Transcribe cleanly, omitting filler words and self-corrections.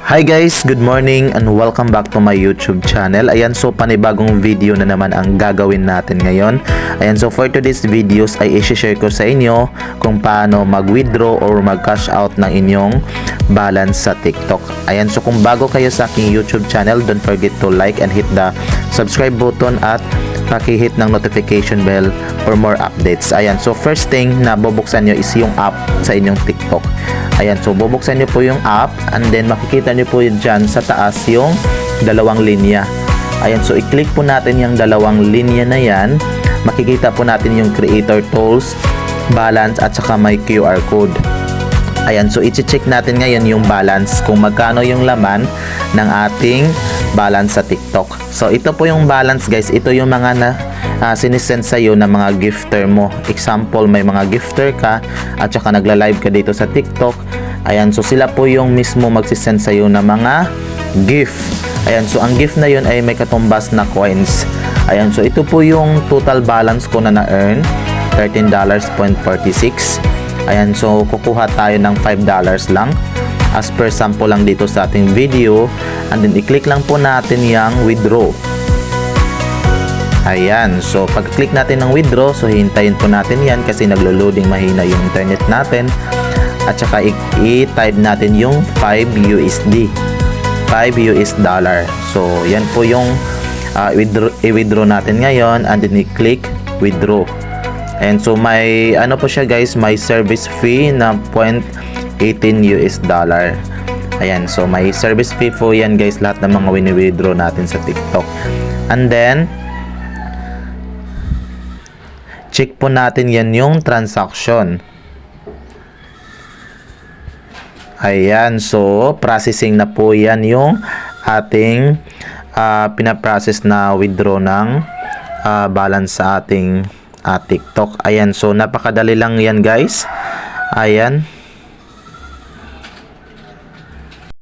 Hi guys, good morning and welcome back to my YouTube channel. Ayan, so panibagong video na naman ang gagawin natin ngayon. Ayan, so for today's videos ay i-share ko sa inyo kung paano mag-withdraw or mag-cash out ng inyong balance sa TikTok. Ayan, so kung bago kayo sa aking YouTube channel, don't forget to like and hit the subscribe button at paki-hit ng notification bell for more updates. Ayan, so first thing na bubuksan nyo is yung app sa inyong TikTok. Ayan, so bubuksan nyo po yung app and then makikita nyo po dyan sa taas yung dalawang linya. Ayan, so i-click po natin yung dalawang linya na yan. Makikita po natin yung creator tools, balance at saka may QR code. Ayan, so i-check natin ngayon yung balance kung magkano yung laman ng ating balance sa TikTok. So ito po yung balance guys, ito yung mga sinisend sa'yo ng mga gifter mo. Example, may mga gifter ka at saka nagla-live ka dito sa TikTok. Ayan, so sila po yung mismo magsisend sa'yo ng mga gift. Ayan, so ang gift na yun ay may katumbas na coins. Ayan, so ito po yung total balance ko na na-earn, $13.46. Ayan, so kukuha tayo ng $5 lang as per sample lang dito sa ating video, and then i-click lang po natin yung withdraw. Ayan, so pag-click natin ng withdraw, so hintayin po natin yan kasi naglo-loading mahina yung internet natin, at saka i-type natin yung 5 USD, 5 US dollar. So yan po yung i-withdraw natin ngayon, and then i-click withdraw. And so may ano po siya guys, may service fee na 0.18 US dollar. Ayan, so may service fee po yan guys, lahat ng mga wini-withdraw natin sa TikTok. And then check po natin yan yung transaction. Ayan, so processing na po yan yung ating pinaprocess na withdraw ng balance sa ating TikTok. Ayan, so napakadali lang yan guys. Ayan,